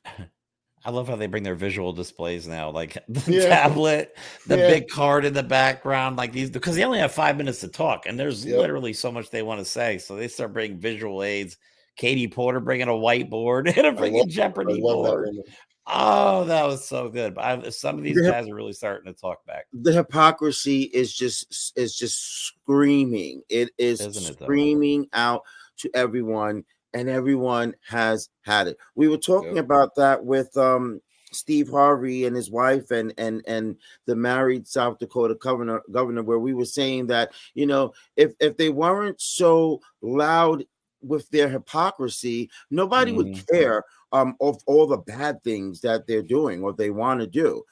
I love how they bring their visual displays now, like the tablet, the big card in the background, like these, because they only have 5 minutes to talk, and there's literally so much they want to say. So they start bringing visual aids. Katie Porter bringing a whiteboard and a freaking Jeopardy board. Oh, that was so good. But some of these guys are really starting to talk back. The hypocrisy is just screaming. It is screaming out to everyone, and everyone has had it. We were talking about that with Steve Harvey and his wife and the married South Dakota governor, where we were saying that, you know, if they weren't so loud with their hypocrisy, nobody would care of all the bad things that they're doing or they want to do.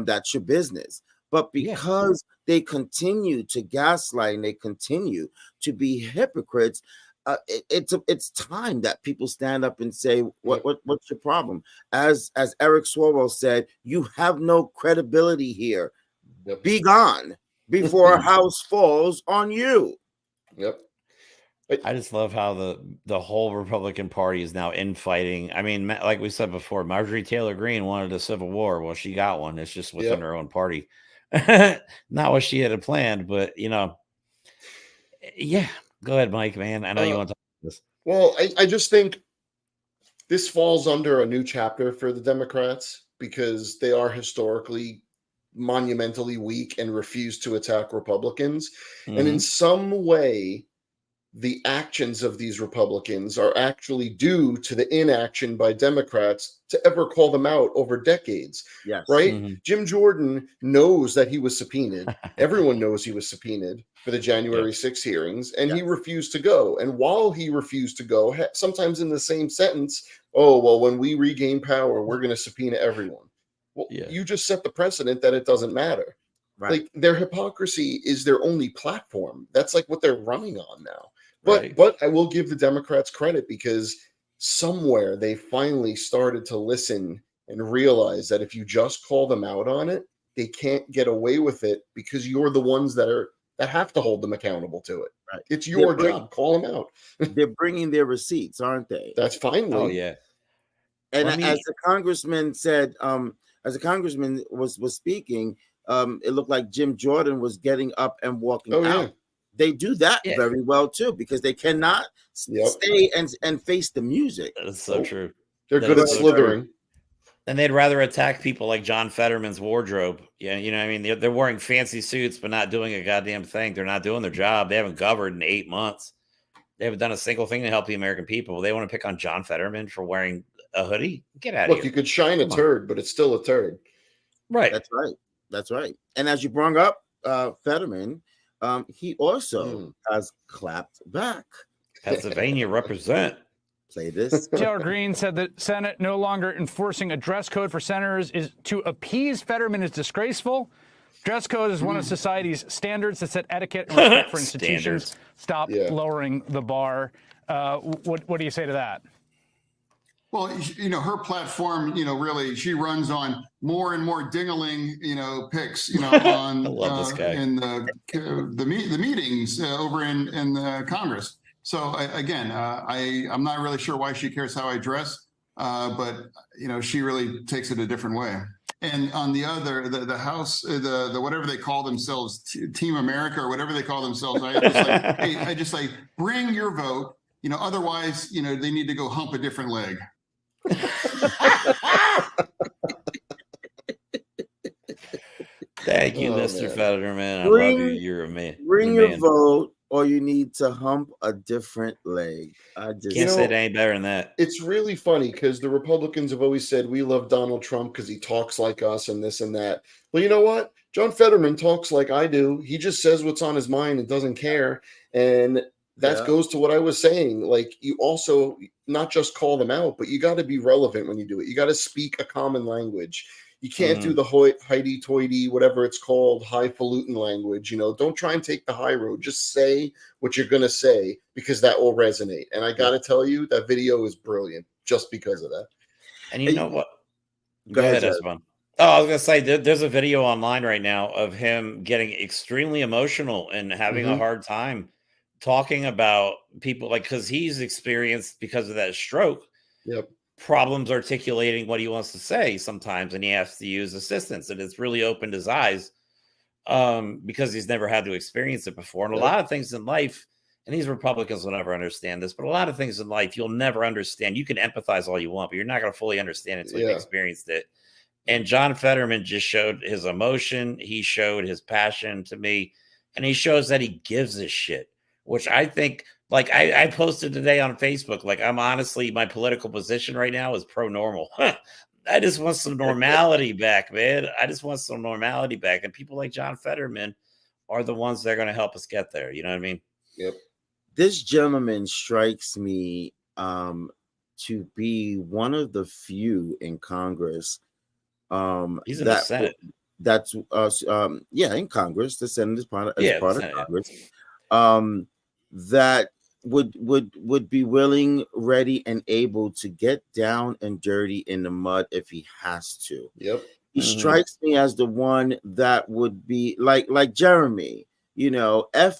That's your business. But because they continue to gaslight and they continue to be hypocrites, it's time that people stand up and say, what's your problem? As Eric Swalwell said, you have no credibility here. Be gone before a house falls on you. I just love how the whole Republican Party is now infighting. I mean, like we said before, Marjorie Taylor Greene wanted a civil war. Well, she got one. It's just within her own party. Not what she had planned, but, you know, go ahead, Mike, man. I know you want to talk about this. Well, I just think this falls under a new chapter for the Democrats because they are historically monumentally weak and refuse to attack Republicans. And in some way, the actions of these Republicans are actually due to the inaction by Democrats to ever call them out over decades. Right? Jim Jordan knows that he was subpoenaed. Everyone knows he was subpoenaed for the January 6 hearings, and he refused to go. And while he refused to go, sometimes in the same sentence, oh, well, when we regain power, we're going to subpoena everyone. Well, you just set the precedent that it doesn't matter. Like, their hypocrisy is their only platform. That's like what they're running on now. But I will give the Democrats credit because somewhere they finally started to listen and realize that if you just call them out on it, they can't get away with it because you're the ones that have to hold them accountable to it. It's your job. Call them out. They're bringing their receipts, aren't they? That's finally. Oh yeah. And as the congressman said, as the congressman was speaking, it looked like Jim Jordan was getting up and walking out. They do that very well too, because they cannot stay and face the music. That's so true. They're good at slithering. And they'd rather attack people like John Fetterman's wardrobe. Yeah, you know what I mean? They're wearing fancy suits, but not doing a goddamn thing. They're not doing their job. They haven't governed in 8 months. They haven't done a single thing to help the American people. They want to pick on John Fetterman for wearing a hoodie? Get out of here. Look, you could shine a turd, but it's still a turd. Right. That's right. And as you brought up Fetterman, he also has clapped back. Pennsylvania represent. Play this. Taylor Greene said that Senate no longer enforcing a dress code for senators is to appease Fetterman is disgraceful. Dress code is one of society's standards that set etiquette and respect for institutions. Stop lowering the bar. What do you say to that? Well, you know, her platform, you know, really, she runs on more and more ding-a-ling, you know, picks, you know, on in the meetings over in the Congress. So again, I'm not really sure why she cares how I dress, but you know, she really takes it a different way. And on the other, the House, the whatever they call themselves, Team America or whatever they call themselves, I just like bring your vote. You know, otherwise, you know, they need to go hump a different leg. Thank you, Mr. Fetterman. I love you. You're a man. Bring your vote, or you need to hump a different leg. I just can't say it ain't better than that. It's really funny because the Republicans have always said we love Donald Trump because he talks like us and this and that. Well, you know what? John Fetterman talks like I do. He just says what's on his mind and doesn't care. And that goes to what I was saying. Like, you also not just call them out, but you got to be relevant when you do it. You got to speak a common language. You can't do the hoity-toity, whatever it's called, highfalutin language. You know, don't try and take the high road. Just say what you're going to say, because that will resonate. And I got to tell you, that video is brilliant just because of that. And you know what? Go ahead, Esteban. Oh, I was going to say, there's a video online right now of him getting extremely emotional and having a hard time talking about people, like, because he's experienced, because of that stroke, problems articulating what he wants to say sometimes, and he has to use assistance, and it's really opened his eyes because he's never had to experience it before. And a lot of things in life, and these Republicans will never understand this, but a lot of things in life you'll never understand. You can empathize all you want, but you're not going to fully understand it until you've experienced it. And John Fetterman just showed his emotion. He showed his passion to me, and he shows that he gives a shit, which I think, like, I posted today on Facebook, like, I'm honestly, my political position right now is pro-normal. I just want some normality back, man. I just want some normality back. And people like John Fetterman are the ones that are going to help us get there. You know what I mean? Yep. This gentleman strikes me to be one of the few in Congress. He's in the Senate. That's in Congress. The Senate is part of Congress. That would be willing, ready, and able to get down and dirty in the mud if he has to. Yep. He strikes me as the one that would be like Jeremy, you know, F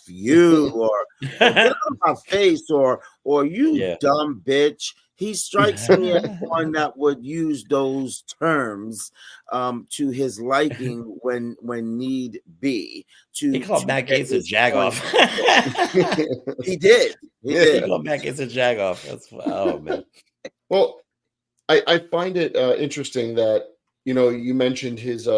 you, or get on my face, or you dumb bitch. He strikes me as one that would use those terms to his liking when need be. He called Matt Gaetz a jagoff. He did. He called Matt Gaetz a jagoff. That's man. Well, I find it interesting that, you know, you mentioned his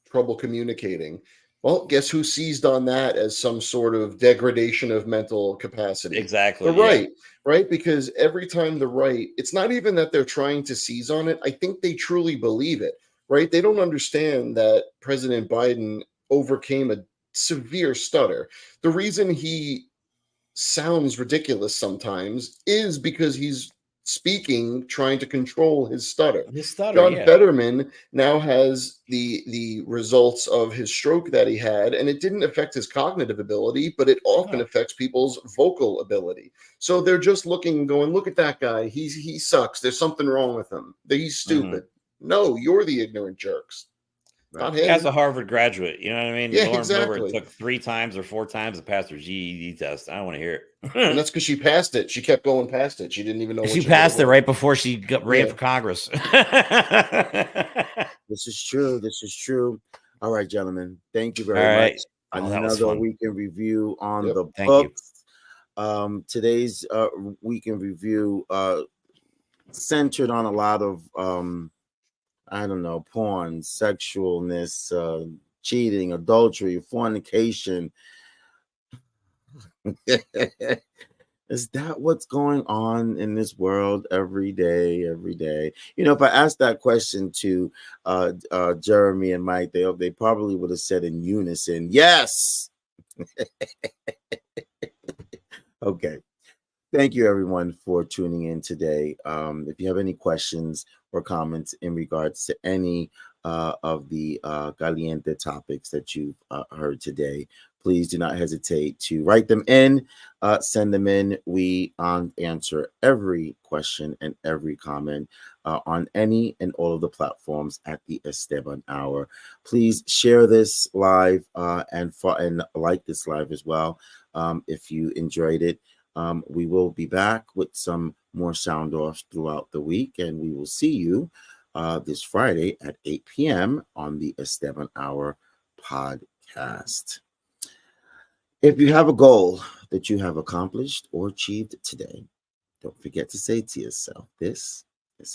trouble communicating. Well, guess who seized on that as some sort of degradation of mental capacity? Exactly. The right, right? Because every time the right, it's not even that they're trying to seize on it. I think they truly believe it, right? They don't understand that President Biden overcame a severe stutter. The reason he sounds ridiculous sometimes is because he's speaking, trying to control his stutter. John Fetterman now has the results of his stroke that he had, and it didn't affect his cognitive ability, but it often affects people's vocal ability. So they're just looking, going, look at that guy. He sucks. There's something wrong with him. He's stupid. No, you're the ignorant jerks. Not him. As a Harvard graduate, you know what I mean? Yeah, Lauren exactly. Boebert took 3 times or 4 times to pass her GED test. I don't want to hear it. And that's because she passed it. She kept going past it. She didn't even know. She passed it right before she ran for Congress. This is true. This is true. All right, gentlemen. Thank you very much. Another week in review on the books. Today's week in review centered on a lot of I don't know, porn, sexualness, cheating, adultery, fornication. Is that what's going on in this world every day? You know, if I asked that question to Jeremy and Mike, they probably would have said in unison, yes. Okay. Thank you, everyone, for tuning in today. If you have any questions or comments in regards to any of the caliente topics that you've heard today, please do not hesitate to write them in, send them in. We answer every question and every comment on any and all of the platforms at the Esteban Hour. Please share this live and like this live as well if you enjoyed it. We will be back with some more sound offs throughout the week, and we will see you this Friday at 8 p.m. on the Esteban Hour podcast. If you have a goal that you have accomplished or achieved today, don't forget to say to yourself, this